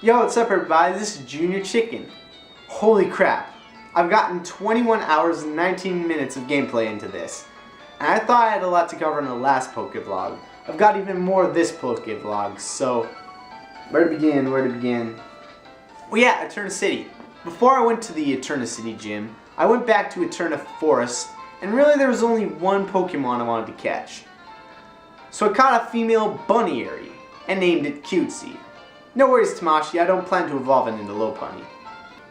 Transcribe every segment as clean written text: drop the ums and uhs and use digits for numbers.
Yo, what's up everybody? This is Junior Chicken. Holy crap. I've gotten 21 hours and 19 minutes of gameplay into this. And I thought I had a lot to cover in the last PokeVlog. I've got even more of this PokeVlog, so where to begin? Well yeah, Eterna City. Before I went to the Eterna City gym, I went back to Eterna Forest, and really there was only one Pokemon I wanted to catch. So I caught a female Bunnyary and named it Cutesy. No worries, Tamashi, I don't plan to evolve it into Lopunny.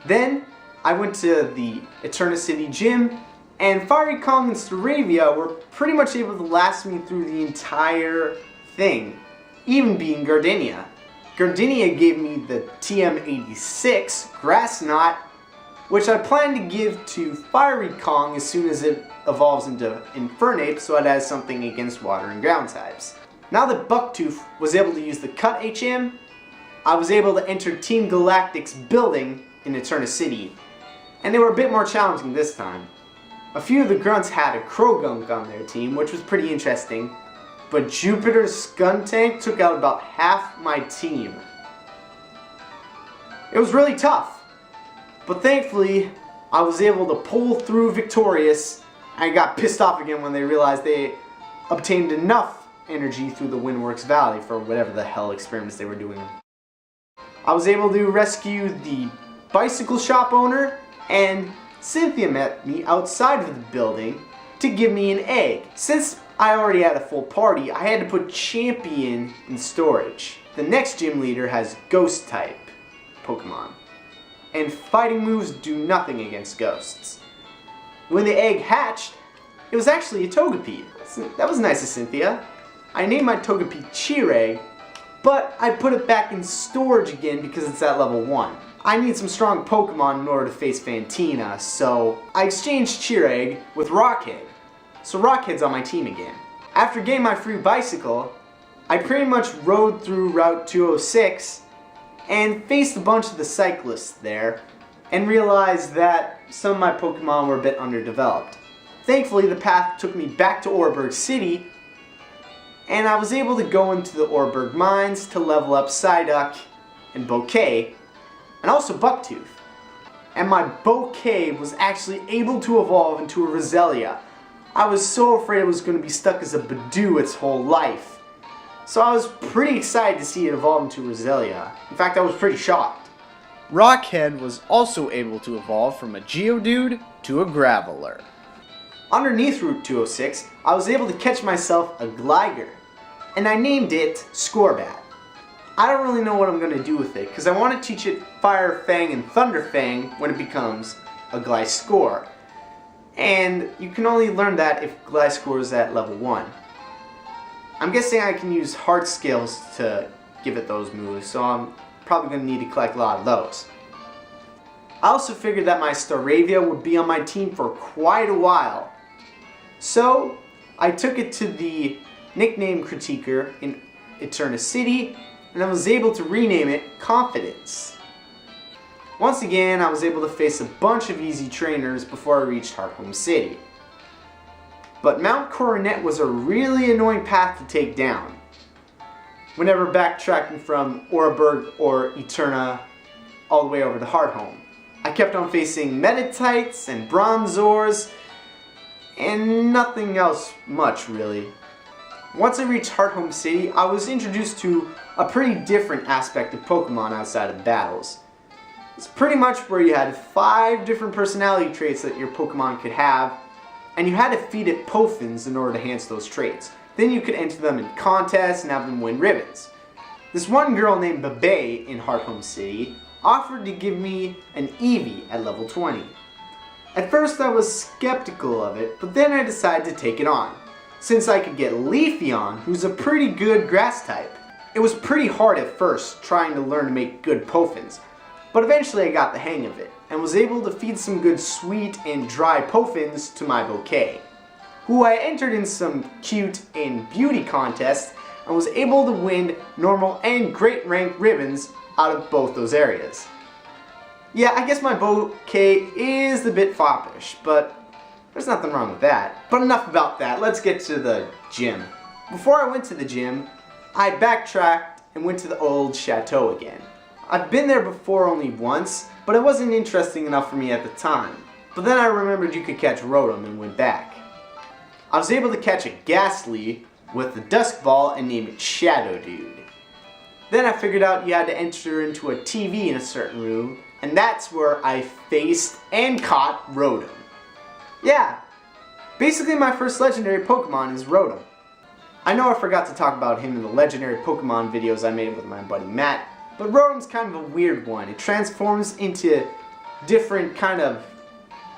Then, I went to the Eterna City gym, and Fiery Kong and Staravia were pretty much able to last me through the entire thing, even being Gardenia. Gardenia gave me the TM86 Grass Knot, which I plan to give to Fiery Kong as soon as it evolves into Infernape, so it has something against water and ground types. Now that Bucktooth was able to use the Cut HM, I was able to enter Team Galactic's building in Eterna City, and they were a bit more challenging this time. A few of the grunts had a Krogunk on their team, which was pretty interesting, but Jupiter's Skuntank took out about half my team. It was really tough, but thankfully I was able to pull through victorious. I got pissed off again when they realized they obtained enough energy through the Windworks Valley for whatever the hell experiments they were doing. I was able to rescue the bicycle shop owner, and Cynthia met me outside of the building to give me an egg. Since I already had a full party, I had to put Champion in storage. The next gym leader has Ghost type Pokemon, and fighting moves do nothing against ghosts. When the egg hatched, it was actually a Togepi. That was nice of Cynthia. I named my Togepi Chirag, but I put it back in storage again because it's at level 1. I need some strong Pokemon in order to face Fantina, so I exchanged Chirag with Rockhead. So Rockhead's on my team again. After getting my free bicycle, I pretty much rode through Route 206 and faced a bunch of the cyclists there and realized that some of my Pokemon were a bit underdeveloped. Thankfully, the path took me back to Oreburgh City, and I was able to go into the Oreburgh Mines to level up Psyduck and Bouquet, and also Bucktooth. And my Bouquet was actually able to evolve into a Roselia. I was so afraid it was going to be stuck as a Badoo its whole life. So I was pretty excited to see it evolve into Roselia. In fact, I was pretty shocked. Rockhead was also able to evolve from a Geodude to a Graveler. Underneath Route 206, I was able to catch myself a Gligar, and I named it Scorebat. I don't really know what I'm going to do with it, because I want to teach it Fire Fang and Thunder Fang when it becomes a Gliscor. And you can only learn that if Gliscor is at level 1. I'm guessing I can use Heart Scales to give it those moves, so I'm probably going to need to collect a lot of those. I also figured that my Staravia would be on my team for quite a while. So I took it to the nickname critiquer in Eterna City, and I was able to rename it Confidence. Once again, I was able to face a bunch of easy trainers before I reached Hearthome City. But Mount Coronet was a really annoying path to take down. Whenever backtracking from Oreburgh or Eterna all the way over to Hearthome, I kept on facing Meditites and Bronzors, and nothing else much really. Once I reached Hearthome City, I was introduced to a pretty different aspect of Pokemon outside of battles. It's pretty much where you had 5 different personality traits that your Pokemon could have, and you had to feed it Poffins in order to enhance those traits. Then you could enter them in contests and have them win ribbons. This one girl named Bebe in Hearthome City offered to give me an Eevee at level 20. At first I was skeptical of it, but then I decided to take it on, since I could get Leafeon, who's a pretty good grass type. It was pretty hard at first trying to learn to make good Poffins, but eventually I got the hang of it, and was able to feed some good sweet and dry Poffins to my Bouquet, who I entered in some cute and beauty contests and was able to win normal and great rank ribbons out of both those areas. Yeah, I guess my Bouquet is a bit foppish, but there's nothing wrong with that. But enough about that, let's get to the gym. Before I went to the gym, I backtracked and went to the old chateau again. I've been there before only once, but it wasn't interesting enough for me at the time. But then I remembered you could catch Rotom and went back. I was able to catch a Ghastly with the Dusk Ball and name it Shadow Dude. Then I figured out you had to enter into a TV in a certain room, and that's where I faced and caught Rotom. Yeah, basically my first legendary Pokemon is Rotom. I know I forgot to talk about him in the legendary Pokemon videos I made with my buddy Matt, but Rotom's kind of a weird one. It transforms into different kind of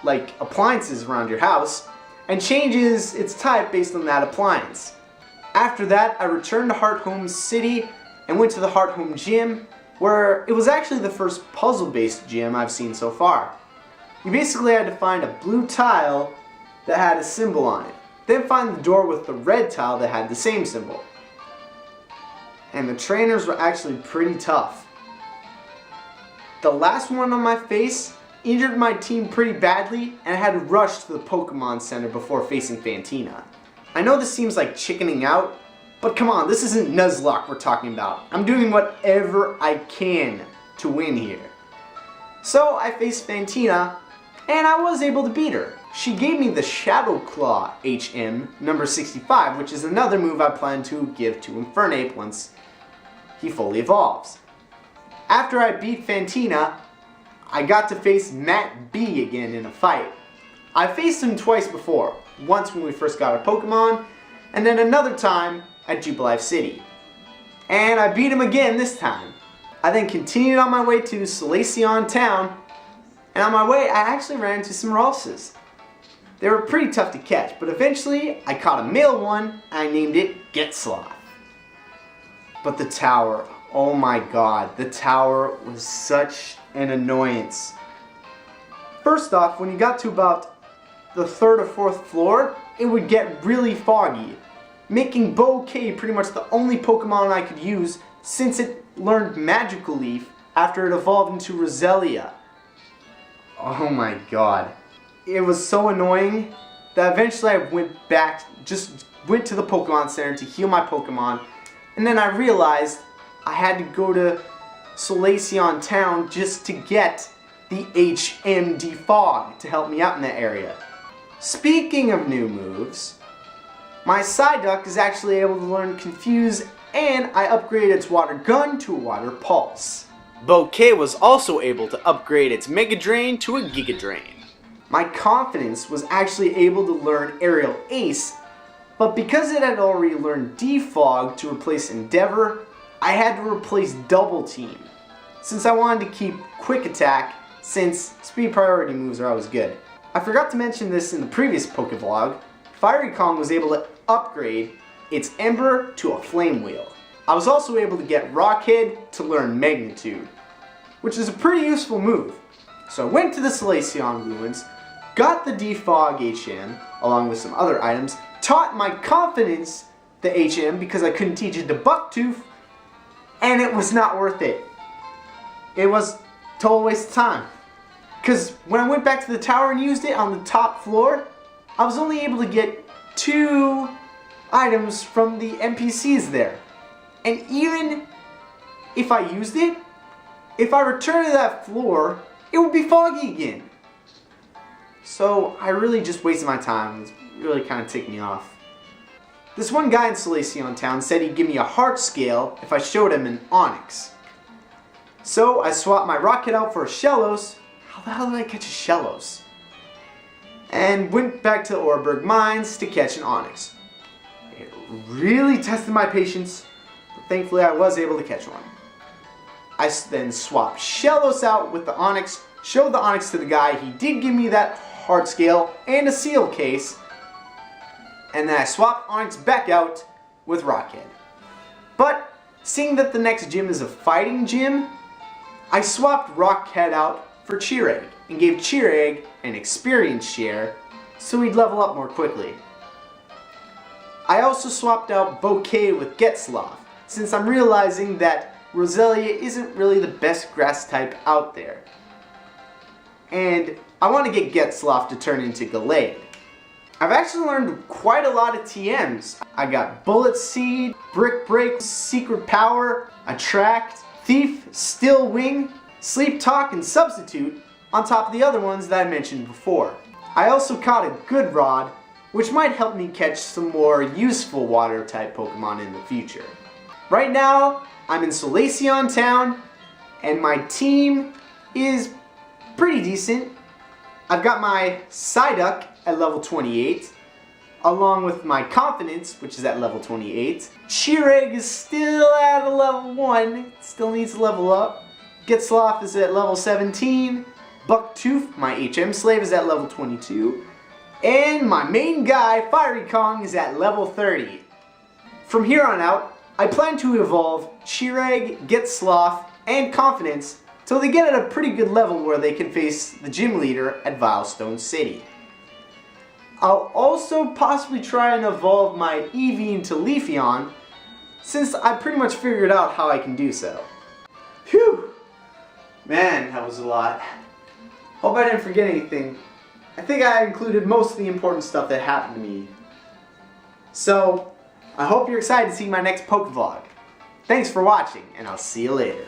like appliances around your house and changes its type based on that appliance. After that, I returned to Hearthome City and went to the Hearthome Gym, where it was actually the first puzzle-based gym I've seen so far. You basically had to find a blue tile that had a symbol on it, then find the door with the red tile that had the same symbol. And the trainers were actually pretty tough. The last one on my face injured my team pretty badly, and I had to rush to the Pokemon Center before facing Fantina. I know this seems like chickening out, but come on, this isn't Nuzlocke we're talking about. I'm doing whatever I can to win here. So I faced Fantina, and I was able to beat her. She gave me the Shadow Claw HM number 65, which is another move I plan to give to Infernape once he fully evolves. After I beat Fantina, I got to face Matt B again in a fight. I faced him twice before, once when we first got our Pokemon, and then another time at Jubilife City. And I beat him again this time. I then continued on my way to Solaceon Town, and on my way I actually ran into some Ralses. They were pretty tough to catch, but eventually I caught a male one and I named it Getzloff. But the tower, oh my god, the tower was such an annoyance. First off, when you got to about the 3rd or 4th floor, it would get really foggy, making Bouquet pretty much the only Pokemon I could use since it learned Magical Leaf after it evolved into Roselia. Oh my god. It was so annoying that eventually I went to the Pokemon Center to heal my Pokemon, and then I realized I had to go to Solaceon Town just to get the HM Defog to help me out in that area. Speaking of new moves, my Psyduck is actually able to learn Confuse, and I upgraded its Water Gun to a Water Pulse. Bouquet was also able to upgrade its Mega Drain to a Giga Drain. My Confidence was actually able to learn Aerial Ace, but because it had already learned Defog to replace Endeavor, I had to replace Double Team, since I wanted to keep Quick Attack, since speed priority moves are always good. I forgot to mention this in the previous PokeVlog. Fiery Kong was able to upgrade its Ember to a Flame Wheel. I was also able to get Rockhead to learn Magnitude, which is a pretty useful move. So I went to the Solaceon Ruins, got the Defog HM, along with some other items, taught my Confidence the HM because I couldn't teach it to Bucktooth, and it was not worth it. It was a total waste of time. Because when I went back to the tower and used it on the top floor, I was only able to get 2 items from the NPCs there. And even if I used it, if I returned to that floor, it would be foggy again. So I really just wasted my time. It really kind of ticked me off. This one guy in Solaceon Town said he'd give me a heart scale if I showed him an Onix. So I swapped my Rocket out for a Shellos. How the hell did I catch a Shellos? And went back to Oreburgh Mines to catch an Onix. It really tested my patience, but thankfully I was able to catch one. I then swapped Shellos out with the Onix, showed the Onix to the guy. He did give me that heart scale and a seal case. And then I swapped Onix back out with Rockhead. But seeing that the next gym is a fighting gym, I swapped Rockhead out for Cheeregg and gave Cheeregg an experience share so he'd level up more quickly. I also swapped out Bouquet with Getzloff since I'm realizing that Roselia isn't really the best grass type out there. And I want to get Getzloff to turn into Gallade. I've actually learned quite a lot of TMs. I got Bullet Seed, Brick Break, Secret Power, Attract, Thief, Still Wing, Sleep Talk, and Substitute on top of the other ones that I mentioned before. I also caught a good rod, which might help me catch some more useful water type Pokemon in the future. Right now, I'm in Solaceon Town, and my team is pretty decent. I've got my Psyduck at level 28, along with my Confidence, which is at level 28. Chirag is still at a level 1, still needs to level up. Getzloff is at level 17. Bucktooth, my HM Slave, is at level 22. And my main guy, Fiery Kong, is at level 30. From here on out, I plan to evolve Chirag, Getzloff, and Confidence till they get at a pretty good level where they can face the gym leader at Vilestone City. I'll also possibly try and evolve my Eevee into Leafeon, since I pretty much figured out how I can do so. Phew! Man, that was a lot. Hope I didn't forget anything. I think I included most of the important stuff that happened to me. So, I hope you're excited to see my next PokeVlog. Thanks for watching, and I'll see you later.